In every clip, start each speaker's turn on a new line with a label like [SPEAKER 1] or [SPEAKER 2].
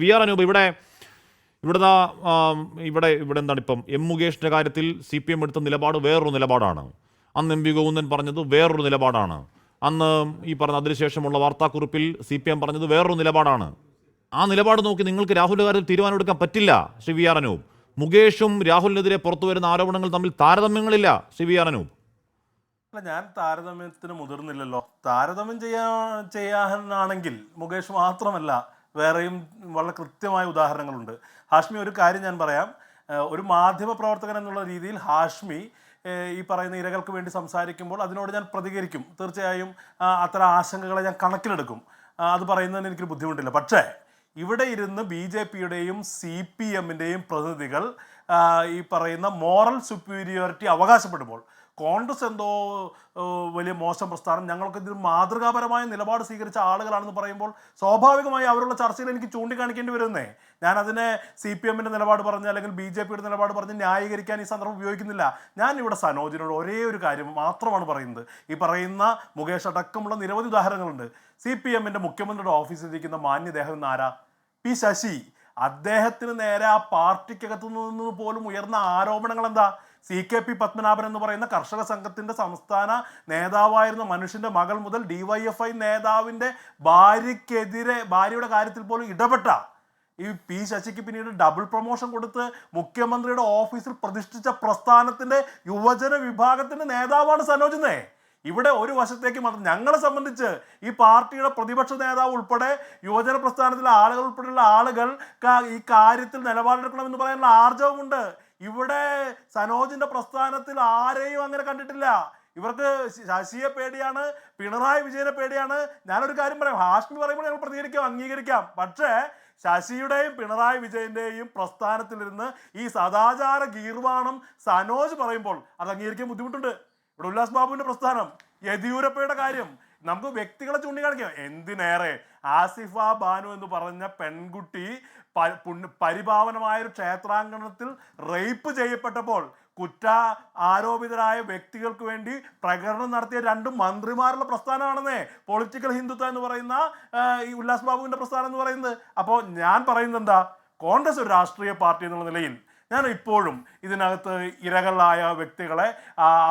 [SPEAKER 1] V R Anoop ഇവിടുത്തെ ഇവിടെ ഇവിടെ എന്താണ് ഇപ്പം എം മുകേഷിൻ്റെ കാര്യത്തിൽ CPM എടുത്ത നിലപാട് വേറൊരു നിലപാടാണ്. അന്ന് MP ഗോവിന്ദൻ പറഞ്ഞത് വേറൊരു നിലപാടാണ്. അന്ന് ഈ പറഞ്ഞ അതിനുശേഷമുള്ള വാർത്താക്കുറിപ്പിൽ CPM പറഞ്ഞത് വേറൊരു നിലപാടാണ്. ആ നിലപാട് നോക്കി നിങ്ങൾക്ക് രാഹുലിൻ്റെ കാര്യത്തിൽ തീരുമാനമെടുക്കാൻ പറ്റില്ല ശ്രീ വി ആർ അനൂപ്. മുകേഷും രാഹുലിനെതിരെ പുറത്തു വരുന്ന ആരോപണങ്ങൾ തമ്മിൽ താരതമ്യങ്ങളില്ല ശ്രീ വി ആർ അനൂപ്.
[SPEAKER 2] അല്ല, ഞാൻ താരതമ്യത്തിന് മുതിർന്നില്ലല്ലോ. താരതമ്യം ചെയ്യാനാണെങ്കിൽ മുകേഷ് മാത്രമല്ല, വേറെയും വളരെ കൃത്യമായ ഉദാഹരണങ്ങളുണ്ട്. ഹാഷ്മി, ഒരു കാര്യം ഞാൻ പറയാം. ഒരു മാധ്യമ പ്രവർത്തകൻ എന്നുള്ള രീതിയിൽ ഹാഷ്മി ഈ പറയുന്ന ഇരകൾക്ക് വേണ്ടി സംസാരിക്കുമ്പോൾ അതിനോട് ഞാൻ പ്രതികരിക്കും. തീർച്ചയായും അത്തരം ആശങ്കകളെ ഞാൻ കണക്കിലെടുക്കും. അത് പറയുന്നതിന് എനിക്കൊരു ബുദ്ധിമുട്ടില്ല. പക്ഷേ ഇവിടെ ഇരുന്ന് BJPയുടെയും CPMൻ്റെയും പ്രതിനിധികൾ ഈ പറയുന്ന മോറൽ സുപ്പീരിയോറിറ്റി അവകാശപ്പെടുമ്പോൾ കോൺഗ്രസ് എന്തോ വലിയ മോശം പ്രസ്ഥാനം, ഞങ്ങൾക്ക് ഇതിൽ മാതൃകാപരമായ നിലപാട് സ്വീകരിച്ച ആളുകളാണെന്ന് പറയുമ്പോൾ സ്വാഭാവികമായി അവരുള്ള ചർച്ചയിൽ എനിക്ക് ചൂണ്ടിക്കാണിക്കേണ്ടി വരുന്നേ. ഞാനതിനെ CPMൻ്റെ നിലപാട് പറഞ്ഞ് അല്ലെങ്കിൽ BJPയുടെ നിലപാട് പറഞ്ഞ് ന്യായീകരിക്കാൻ ഈ സന്ദർഭം ഉപയോഗിക്കുന്നില്ല. ഞാൻ ഇവിടെ സനോജിനോട് ഒരേ ഒരു കാര്യം മാത്രമാണ് പറയുന്നത്. ഈ പറയുന്ന മുകേഷ് അടക്കമുള്ള നിരവധി ഉദാഹരണങ്ങളുണ്ട്. CPMൻ്റെ മുഖ്യമന്ത്രിയുടെ ഓഫീസിലിരിക്കുന്ന മാന്യദേഹം എന്നാരാ? P ശശി. അദ്ദേഹത്തിന് നേരെ ആ പാർട്ടിക്കകത്തു നിന്ന് പോലും ഉയർന്ന ആരോപണങ്ങൾ എന്താ? CKP പത്മനാഭൻ എന്ന് പറയുന്ന കർഷക സംഘത്തിൻ്റെ സംസ്ഥാന നേതാവായിരുന്ന മനുഷ്യൻ്റെ മകൾ മുതൽ DYFI നേതാവിൻ്റെ ഭാര്യയുടെ കാര്യത്തിൽ പോലും ഇടപെട്ട ഈ P ശശിക്ക് പിന്നീട് ഡബിൾ പ്രൊമോഷൻ കൊടുത്ത് മുഖ്യമന്ത്രിയുടെ ഓഫീസിൽ പ്രതിഷ്ഠിച്ച പ്രസ്ഥാനത്തിൻ്റെ യുവജന വിഭാഗത്തിൻ്റെ നേതാവാണ് സനോജ്. ഇവിടെ ഒരു വശത്തേക്ക് മാത്രം ഞങ്ങളെ സംബന്ധിച്ച് ഈ പാർട്ടിയുടെ പ്രതിപക്ഷ നേതാവ് ഉൾപ്പെടെ യുവജന പ്രസ്ഥാനത്തിലെ ആളുകൾ ഉൾപ്പെടെയുള്ള ആളുകൾ ഈ കാര്യത്തിൽ നിലപാടെടുക്കണമെന്ന് പറയാനുള്ള ആർജവമുണ്ട്. ഇവിടെ സനോജിന്റെ പ്രസ്ഥാനത്തിൽ ആരെയും അങ്ങനെ കണ്ടിട്ടില്ല. ഇവർക്ക് ശശിയെ പേടിയാണ്, പിണറായി വിജയനെ പേടിയാണ്. ഞാനൊരു കാര്യം പറയാം, ഹാഷ്മി പറയുമ്പോൾ ഞങ്ങൾ പ്രതികരിക്കാം, അംഗീകരിക്കാം. പക്ഷേ ശശിയുടെയും പിണറായി വിജയന്റെയും പ്രസ്ഥാനത്തിലിരുന്ന് ഈ സദാചാര ഗീർവാണം സനോജ് പറയുമ്പോൾ അത് അംഗീകരിക്കാൻ ബുദ്ധിമുട്ടുണ്ട്. ഇവിടെ ഉല്ലാസ് ബാബുവിന്റെ പ്രസ്ഥാനം, യെദ്യൂരപ്പയുടെ കാര്യം, നമുക്ക് വ്യക്തികളെ ചൂണ്ടിക്കാണിക്കാം. എന്തിനേറെ ആസിഫ ബാനു എന്ന് പറഞ്ഞ പെൺകുട്ടി പരിപാവനമായൊരു ക്ഷേത്രാങ്കണത്തിൽ റേപ്പ് ചെയ്യപ്പെട്ടപ്പോൾ ആരോപിതരായ വ്യക്തികൾക്ക് വേണ്ടി പ്രകടനം നടത്തിയ 2 മന്ത്രിമാരുള്ള പ്രസ്ഥാനമാണെന്നേ പൊളിറ്റിക്കൽ ഹിന്ദുത്വം എന്ന് പറയുന്ന ഈ ഉല്ലാസ് ബാബുവിന്റെ പ്രസ്ഥാനം എന്ന് പറയുന്നത്. അപ്പോൾ ഞാൻ പറയുന്നത് എന്താ, കോൺഗ്രസ് ഒരു രാഷ്ട്രീയ പാർട്ടി എന്നുള്ള നിലയിൽ ഞാൻ ഇപ്പോഴും ഇതിനകത്ത് ഇരകളായ വ്യക്തികളെ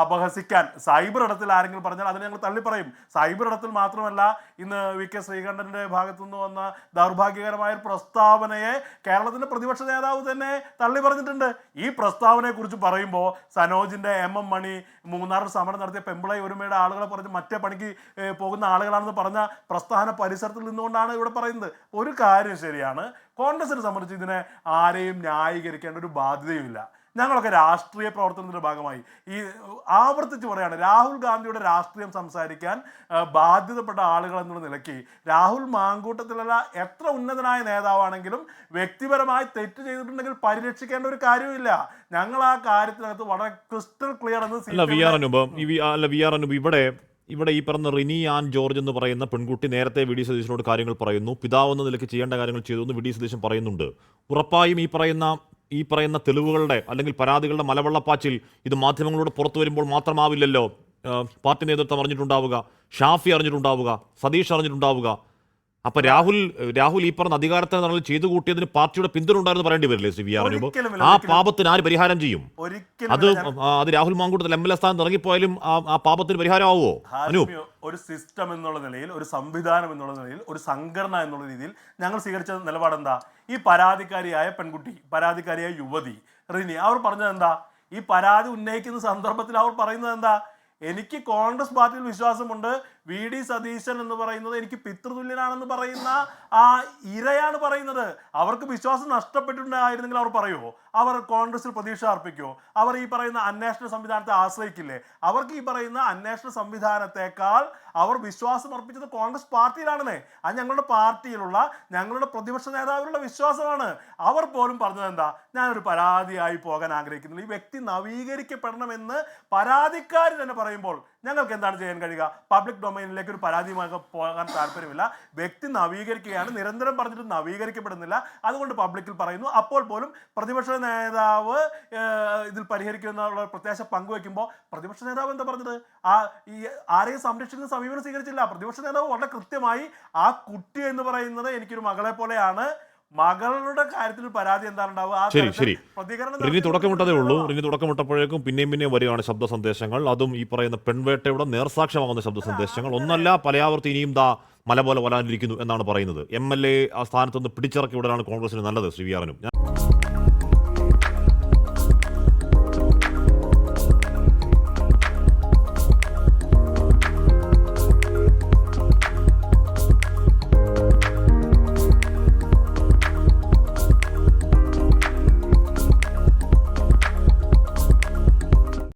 [SPEAKER 2] അപഹസിക്കാൻ സൈബർ ഇടത്തിൽ ആരെങ്കിലും പറഞ്ഞാൽ അതിനെ ഞങ്ങൾ തള്ളിപ്പറയും. സൈബർ ഇടത്തിൽ മാത്രമല്ല, ഇന്ന് VK ശ്രീകണ്ഠൻ്റെ ഭാഗത്തുനിന്ന് വന്ന ദൗർഭാഗ്യകരമായ പ്രസ്താവനയെ കേരളത്തിൻ്റെ പ്രതിപക്ഷ നേതാവ് തന്നെ തള്ളി പറഞ്ഞിട്ടുണ്ട്. ഈ പ്രസ്താവനയെക്കുറിച്ച് പറയുമ്പോൾ സനോജിൻ്റെ MM മണി മൂന്നാറിൽ സമരം നടത്തിയ പെമ്പിളൈ ഒരുമയുടെ ആളുകളെ പറഞ്ഞ് മറ്റേ പണിക്ക് പോകുന്ന ആളുകളാണെന്ന് പറഞ്ഞ പ്രസ്ഥാന പരിസരത്തിൽ നിന്നുകൊണ്ടാണ് ഇവിടെ പറയുന്നത്. ഒരു കാര്യം ശരിയാണ്, കോൺഗ്രസിനെ സംബന്ധിച്ച് ഇതിനെ ആരെയും ന്യായീകരിക്കേണ്ട ഒരു ബാധ്യതയുമില്ല. ഞങ്ങളൊക്കെ രാഷ്ട്രീയ പ്രവർത്തനത്തിൻ്റെ ഭാഗമായി ഈ ആവർത്തിച്ച് പറയുകയാണ്, രാഹുൽ ഗാന്ധിയുടെ രാഷ്ട്രീയം സംസാരിക്കാൻ ബാധ്യതപ്പെട്ട ആളുകൾ എന്നുള്ള നിലയ്ക്ക് രാഹുൽ മാങ്കൂട്ടത്തിലല്ല എത്ര ഉന്നതനായ നേതാവാണെങ്കിലും വ്യക്തിപരമായി തെറ്റ് ചെയ്തിട്ടുണ്ടെങ്കിൽ പരിരക്ഷിക്കേണ്ട ഒരു കാര്യമില്ല. ഞങ്ങൾ ആ കാര്യത്തിനകത്ത് വളരെ ക്രിസ്റ്റൽ ക്ലിയർ എന്ന്
[SPEAKER 1] വി ആർ അനൂപ് ഇവിടെ ഈ പറഞ്ഞ റിനി ആൻ ജോർജ് എന്ന് പറയുന്ന പെൺകുട്ടി നേരത്തെ VD സതീശനോട് കാര്യങ്ങൾ പറയുന്നു. പിതാവ് എന്ന നിലയ്ക്ക് ചെയ്യേണ്ട കാര്യങ്ങൾ ചെയ്തു എന്ന് VD സതീശൻ പറയുന്നുണ്ട്. ഉറപ്പായും ഈ പറയുന്ന തെളിവുകളുടെ അല്ലെങ്കിൽ പരാതികളുടെ മലവെള്ളപ്പാച്ചിൽ ഇത് മാധ്യമങ്ങളോട് പുറത്തു വരുമ്പോൾ മാത്രമാവില്ലല്ലോ പാർട്ടി നേതൃത്വം അറിഞ്ഞിട്ടുണ്ടാവുക, ഷാഫി അറിഞ്ഞിട്ടുണ്ടാവുക, സതീഷ് അറിഞ്ഞിട്ടുണ്ടാവുക. അപ്പൊ രാഹുൽ ഈ പറഞ്ഞ അധികാരത്തിന് ചെയ്തു കൂട്ടിയതിന് പാർട്ടിയുടെ പിന്തുണ ഉണ്ടായിരുന്നു പറയേണ്ടി വരില്ലേ ശ്രീ വി ആർ അനൂപ്? ആ പാപത്തിന് ആര് പരിഹാരം ചെയ്യും? അത് രാഹുൽ മാങ്കൂട്ടത്തിൽ MLA സ്ഥാനത്ത് ഇറങ്ങിപ്പോയാലും ആ പാപത്തിന് പരിഹാരമാവോ അനൂപ്?
[SPEAKER 2] ഒരു സിസ്റ്റം എന്നുള്ള നിലയിൽ, ഒരു സംവിധാനം എന്നുള്ള നിലയിൽ, ഒരു സംഘടന എന്നുള്ള രീതിയിൽ ഞങ്ങൾ സ്വീകരിച്ച നിലപാടെന്താ? ഈ പരാതിക്കാരിയായ പെൺകുട്ടി, പരാതിക്കാരിയായ യുവതി റിനി, അവർ പറഞ്ഞത് എന്താ? ഈ പരാതി ഉന്നയിക്കുന്ന സന്ദർഭത്തിൽ അവർ പറയുന്നത് എന്താ? എനിക്ക് കോൺഗ്രസ് പാർട്ടിയിൽ വിശ്വാസമുണ്ട്, VD സതീശൻ എന്ന് പറയുന്നത് എനിക്ക് പിതൃതുല്യനാണെന്ന് പറയുന്ന ആ ഇരയാണ് പറയുന്നത്. അവർക്ക് വിശ്വാസം നഷ്ടപ്പെട്ടിട്ടുണ്ടായിരുന്നെങ്കിൽ അവർ പറയുമോ? അവർ കോൺഗ്രസിൽ പ്രതീക്ഷ അർപ്പിക്കുമോ? അവർ ഈ പറയുന്ന അന്വേഷണ സംവിധാനത്തെ ആശ്രയിക്കില്ലേ? അവർക്ക് ഈ പറയുന്ന അന്വേഷണ സംവിധാനത്തെക്കാൾ അവർ വിശ്വാസം അർപ്പിച്ചത് കോൺഗ്രസ് പാർട്ടിയിലാണെന്നേ. അത് ഞങ്ങളുടെ പാർട്ടിയിലുള്ള ഞങ്ങളുടെ പ്രതിപക്ഷ നേതാവിലുള്ള വിശ്വാസമാണ്. അവർ പോലും പറഞ്ഞത് എന്താ? ഞാനൊരു പരാതിയായി പോകാൻ ആഗ്രഹിക്കുന്നില്ല, ഈ വ്യക്തി നവീകരിക്കപ്പെടണമെന്ന് പരാതിക്കാരി തന്നെ പറയുമ്പോൾ ഞങ്ങൾക്ക് എന്താണ് ചെയ്യാൻ കഴിയുക? പബ്ലിക് ഡൊമൈനിലേക്ക് ഒരു പരാതിയുമായി പോകാൻ താല്പര്യമില്ല. വ്യക്തി നവീകരിക്കുകയാണ്, നിരന്തരം പറഞ്ഞിട്ട് നവീകരിക്കപ്പെടുന്നില്ല, അതുകൊണ്ട് പബ്ലിക്കിൽ പറയുന്നു. അപ്പോൾ പോലും പ്രതിപക്ഷ നേതാവ് ഇതിൽ പരിഹരിക്കുന്ന പ്രത്യാശ പങ്കുവെക്കുമ്പോൾ പ്രതിപക്ഷ നേതാവ് എന്താ പറഞ്ഞത്? ഈ ആരെയും സംരക്ഷിക്കുന്ന സമീപനം സ്വീകരിച്ചില്ല. പ്രതിപക്ഷ നേതാവ് വളരെ കൃത്യമായി ആ കുട്ടി എന്ന് പറയുന്നത് എനിക്കൊരു മകളെ പോലെയാണ്, മകളുടെ കാര്യത്തിൽ പരാതി എന്താണ് ഉണ്ടാവുക? ആ
[SPEAKER 1] ശരി
[SPEAKER 2] തരത്തിൽ
[SPEAKER 1] ശരി
[SPEAKER 2] പ്രതികരണം
[SPEAKER 1] റിനി
[SPEAKER 2] നടത്തി
[SPEAKER 1] തുടക്കമിട്ടതേ ഉള്ളൂ.
[SPEAKER 2] എന്നുള്ളതാണ്.
[SPEAKER 1] റിനി തുടക്കമിട്ടപ്പോഴേക്കും പിന്നെയും വരികയാണ് ശബ്ദ സന്ദേശങ്ങൾ. അതും ഈ പറയുന്ന പെൺവേട്ടയുടെ നേർസാക്ഷ്യമാകുന്ന ശബ്ദ സന്ദേശങ്ങൾ. ഒന്നല്ല, പലയാവർത്തി ഇനിയും ദാ മല പോലെ വരാനിരിക്കുന്നു എന്നാണ് പറയുന്നത്. MLA ആ സ്ഥാനത്ത് നിന്ന് പിടിച്ചിറക്കി വിടാനാണ് കോൺഗ്രസിന് നല്ലത്. ശ്രീ വി ആറിനും